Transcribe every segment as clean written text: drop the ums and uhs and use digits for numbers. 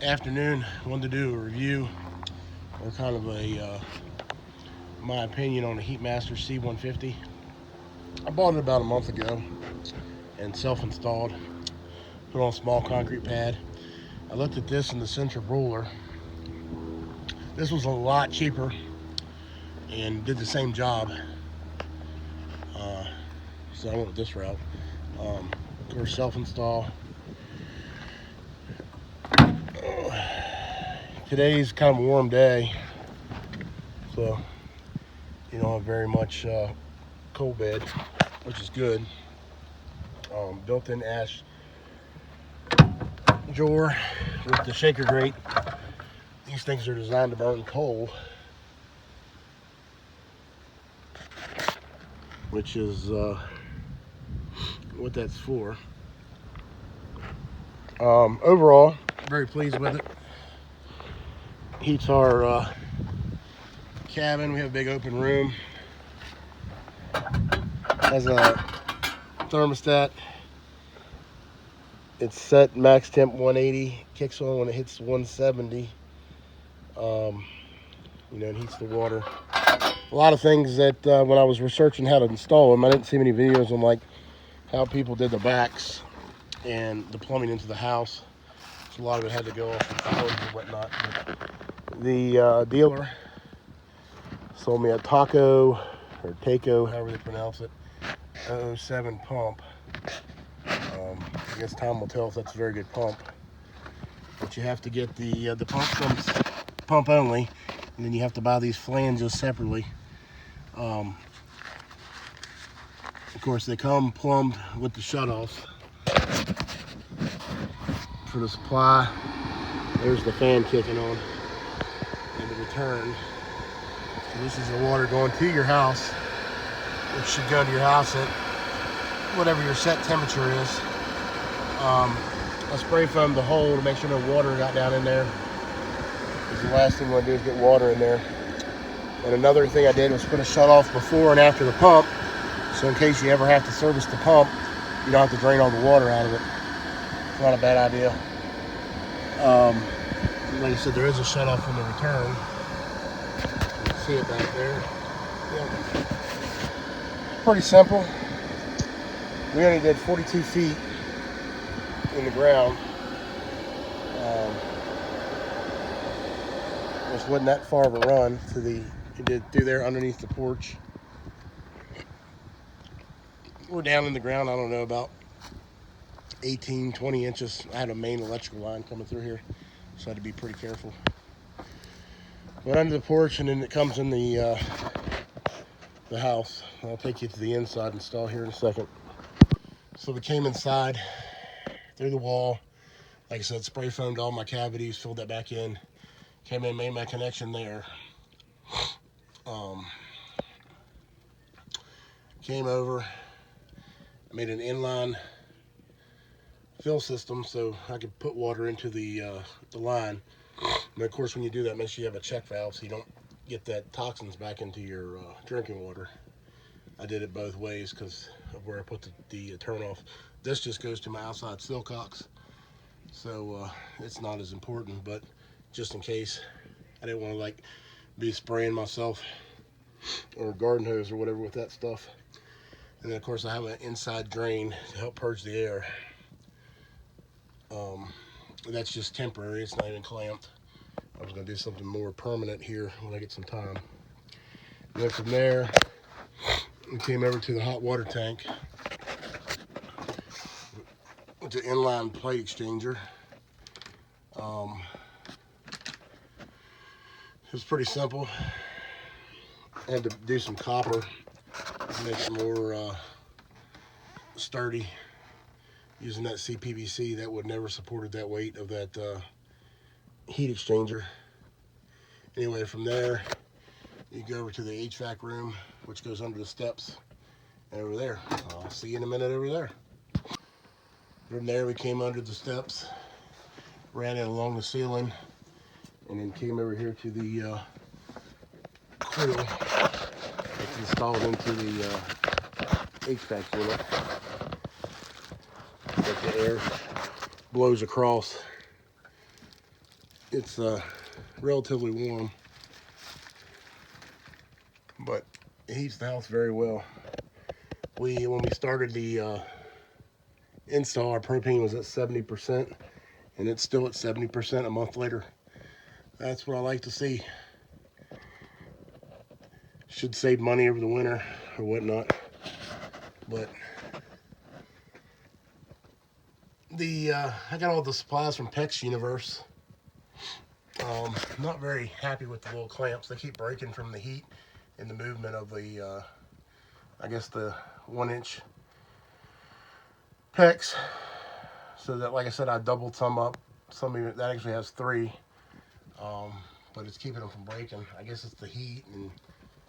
Afternoon. Wanted to do a review or kind of my opinion on the Heatmaster c150. I bought it about a month ago and self-installed. Put on a small concrete pad. I looked at this in the central ruler. This was a lot cheaper and did the same job. Uh, so I went with this route. Of course, self-install. Today's kind of a warm day, so you don't have very much cold bed, which is good. Built-in ash drawer with the shaker grate. These things are designed to burn coal, which is what that's for. Overall, very pleased with it. Heats our cabin. We have a big open room. Has a thermostat. It's set max temp 180. Kicks on when it hits 170. It heats the water. A lot of things that when I was researching how to install them, I didn't see many videos on like how people did the backs and the plumbing into the house. So a lot of it had to go off the phones and whatnot. But the dealer sold me a Taco or Taco, however they pronounce it, 007 pump. I guess time will tell if that's a very good pump. But you have to get the pump comes pump only, and then you have to buy these flanges separately. Of course, they come plumbed with the shutoffs for the supply. There's the fan kicking on, and the return. So this is the water going to your house, which should go to your house at whatever your set temperature is. I spray foamed the hole to make sure no water got down in there, because the last thing you want to do is get water in there. And another thing I did was put a shutoff before and after the pump, so in case you ever have to service the pump, you don't have to drain all the water out of it. It's not a bad idea. Like I said, there is a shutoff on the return. You can see it back there. Yep. Pretty simple. We only did 42 feet in the ground. Just wasn't that far of a run to the, you did through there underneath the porch. We're down in the ground, I don't know, about 18, 20 inches. I had a main electrical line coming through here, so I had to be pretty careful. Went under the porch, and then it comes in the house. I'll take you to the inside install here in a second. So we came inside through the wall. Like I said, spray foamed all my cavities, filled that back in. Came in, made my connection there. Came over, made an inline fill system so I could put water into the line. And of course, when you do that, make sure you have a check valve so you don't get that toxins back into your drinking water. I did it both ways because of where I put the turn off. This just goes to my outside sillcocks, so it's not as important, but just in case, I didn't want to like be spraying myself or garden hose or whatever with that stuff. And then of course I have an inside drain to help purge the air. That's just temporary, it's not even clamped. I was going to do something more permanent here when I get some time. And then from there, we came over to the hot water tank with the inline plate exchanger. It was pretty simple. I had to do some copper to make it more sturdy. Using that CPVC, that would never supported that weight of that heat exchanger. Anyway, from there, you go over to the HVAC room, which goes under the steps, and over there. I'll see you in a minute over there. From there, we came under the steps, ran it along the ceiling, and then came over here to the coil that's installed into the HVAC unit. That the air blows across it's relatively warm, but it heats the house very well. When we started the install, our propane was at 70%, and it's still at 70% a month later. That's what I like to see. Should save money over the winter or whatnot, but I got all the supplies from PEX Universe. Not very happy with the little clamps. They keep breaking from the heat and the movement of the I guess the 1-inch PEX. So that, like I said, I doubled some up. Some even that actually has 3, but it's keeping them from breaking. I guess it's the heat and,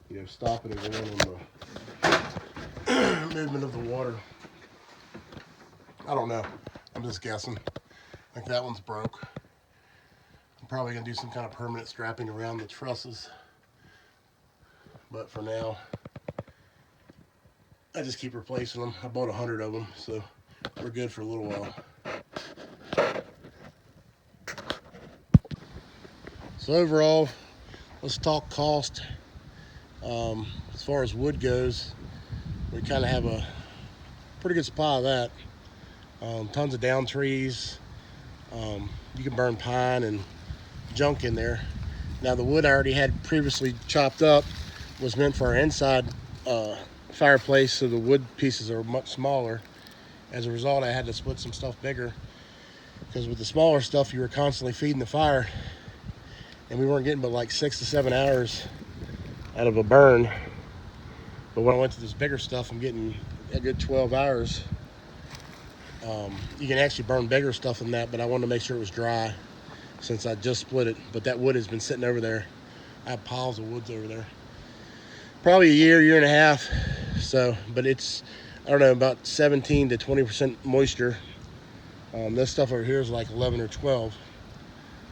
you know, stopping and going on the movement of the water. I don't know. I'm just guessing. I think that one's broke. I'm probably gonna do some kind of permanent strapping around the trusses, but for now, I just keep replacing them. I bought 100 of them, so we're good for a little while. So overall, let's talk cost. As far as wood goes, we kind of have a pretty good supply of that. Tons of down trees. You can burn pine and junk in there. Now the wood I already had previously chopped up was meant for our inside fireplace, so the wood pieces are much smaller. As a result, I had to split some stuff bigger, because with the smaller stuff you were constantly feeding the fire, and we weren't getting but like 6 to 7 hours out of a burn. But when I went to this bigger stuff, I'm getting a good 12 hours. You can actually burn bigger stuff than that, but I wanted to make sure it was dry since I just split it. But that wood has been sitting over there. I have piles of woods over there. Probably a year and a half. So, but it's, I don't know, about 17 to 20% moisture. This stuff over here is like 11 or 12.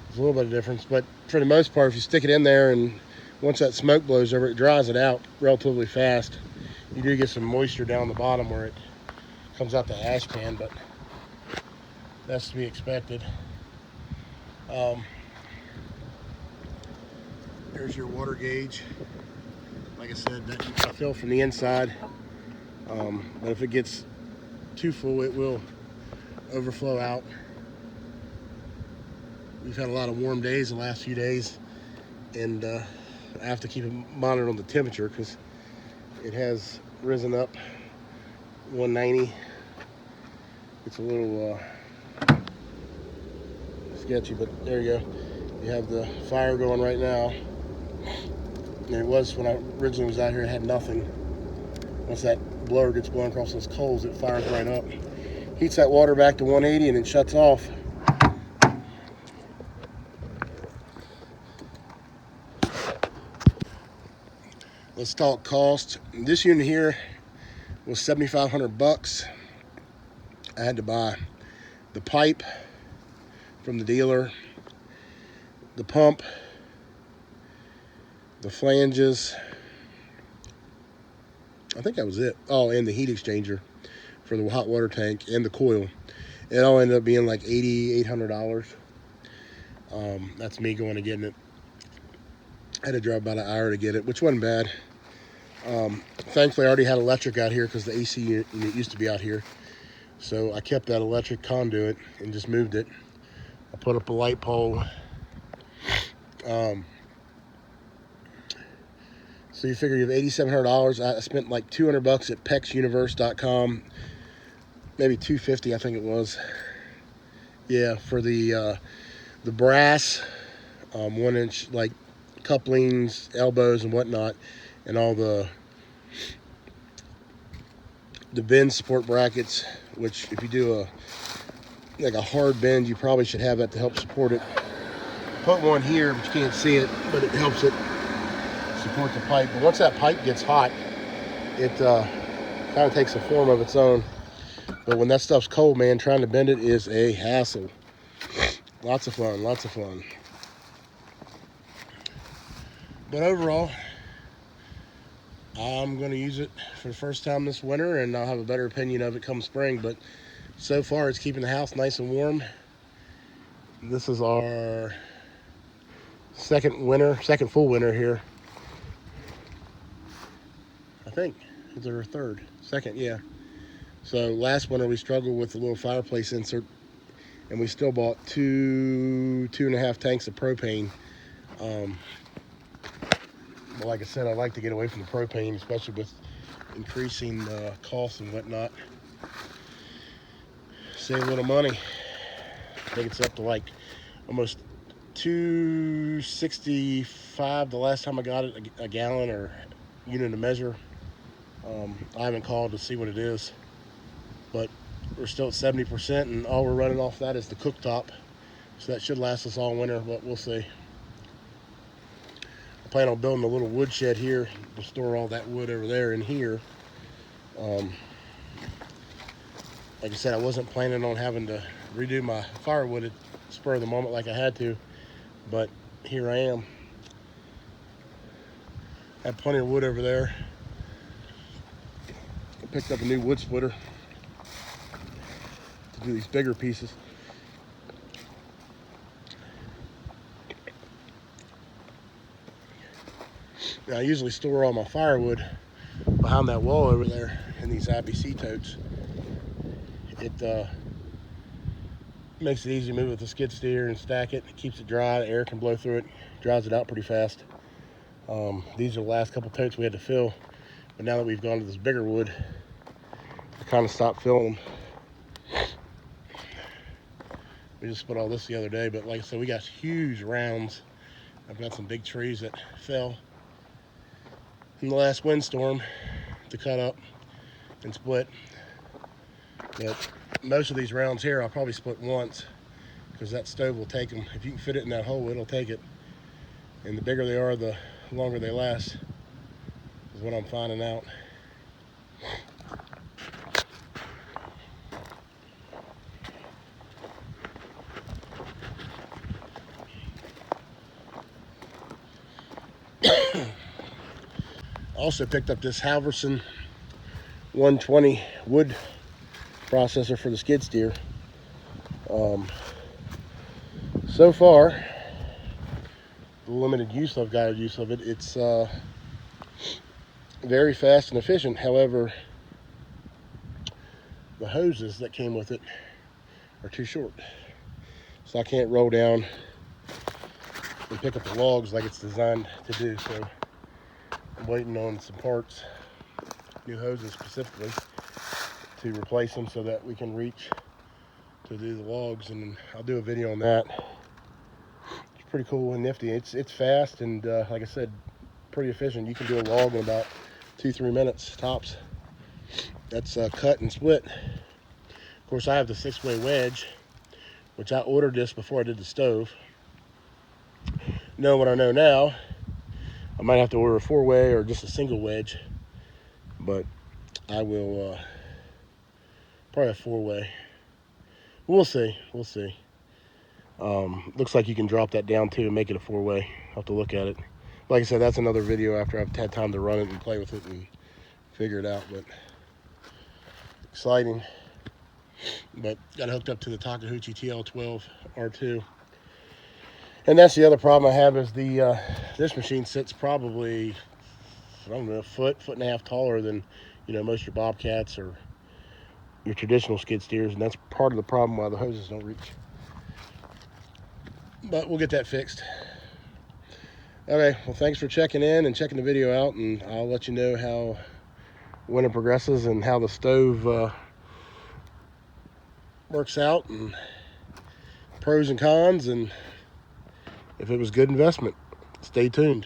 There's a little bit of difference, but for the most part, if you stick it in there and once that smoke blows over, it dries it out relatively fast. You do get some moisture down the bottom where it comes out the ash pan, but that's to be expected. There's your water gauge. Like I said, I fill from the inside, but if it gets too full, it will overflow out. We've had a lot of warm days the last few days, and I have to keep a monitor on the temperature because it has risen up 190. It's a little sketchy, but there you go. You have the fire going right now. And it was, when I originally was out here, it had nothing. Once that blower gets blown across those coals, it fires right up. Heats that water back to 180 and it shuts off. Let's talk cost. This unit here was $7,500. I had to buy the pipe from the dealer, the pump, the flanges. I think that was it. Oh, and the heat exchanger for the hot water tank and the coil. It all ended up being like $8,800. That's me going and getting it. I had to drive about an hour to get it, which wasn't bad. Thankfully, I already had electric out here because the AC unit used to be out here. So I kept that electric conduit and just moved it. I put up a light pole. So you figure you have $8,700. I spent like $200 at PEXUniverse.com, maybe $250, I think it was. Yeah, for the brass 1-inch like couplings, elbows, and whatnot, and all the bend support brackets. Which, if you do a hard bend, you probably should have that to help support it. Put one here, but you can't see it, but it helps it support the pipe. But once that pipe gets hot, it kind of takes a form of its own. But when that stuff's cold, man, trying to bend it is a hassle. Lots of fun, lots of fun. But overall, I'm going to use it for the first time this winter, and I'll have a better opinion of it come spring. But so far, it's keeping the house nice and warm. This is our second full winter here. I think it's our third, second, yeah. So last winter we struggled with the little fireplace insert, and we still bought two and a half tanks of propane. But like I said, I like to get away from the propane, especially with increasing costs and whatnot. Save a little money. I think it's up to like almost $2.65 the last time I got it, a gallon or unit of measure. I haven't called to see what it is, but we're still at 70%, and all we're running off that is the cooktop, so that should last us all winter, but we'll see. I plan on building a little wood shed here to store all that wood over there in here. Like I said, I wasn't planning on having to redo my firewood at spur of the moment like I had to, but here I am. I have plenty of wood over there. I picked up a new wood splitter to do these bigger pieces. Now, I usually store all my firewood behind that wall over there in these IBC totes. It makes it easy to move with the skid steer and stack it. It keeps it dry, the air can blow through it, dries it out pretty fast. These are the last couple totes we had to fill, but now that we've gone to this bigger wood, I kind of stopped filling them. We just split all this the other day, but like I said, we got huge rounds. I've got some big trees that fell in the last windstorm to cut up and split. But most of these rounds here I'll probably split once, because that stove will take them. If you can fit it in that hole, it'll take it. And the bigger they are, the longer they last, is what I'm finding out. Also picked up this Halverson 120 wood processor for the skid steer. So far, the limited use I've got use of it, it's very fast and efficient. However, the hoses that came with it are too short, so I can't roll down and pick up the logs like it's designed to do. So I'm waiting on some parts, new hoses specifically, to replace them so that we can reach to do the logs, and I'll do a video on that. It's pretty cool and nifty. It's fast, and like I said, pretty efficient. You can do a log in about 2-3 minutes tops. That's cut and split. Of course, I have the 6-way wedge, which I ordered this before I did the stove. Knowing what I know now, I might have to order a 4-way or just a single wedge, but I will probably a 4-way. We'll see. Looks like you can drop that down too and make it a 4-way. I'll have to look at it. Like I said, that's another video after I've had time to run it and play with it and figure it out. But exciting. But got hooked up to the Takeuchi TL12 R2. And that's the other problem I have, is the this machine sits probably, I don't know, a foot and a half taller than, you know, most of your Bobcats or your traditional skid steers, and that's part of the problem why the hoses don't reach. But we'll get that fixed. Okay, well, thanks for checking in and checking the video out, and I'll let you know how winter progresses and how the stove works out, and pros and cons, and if it was good investment. Stay tuned.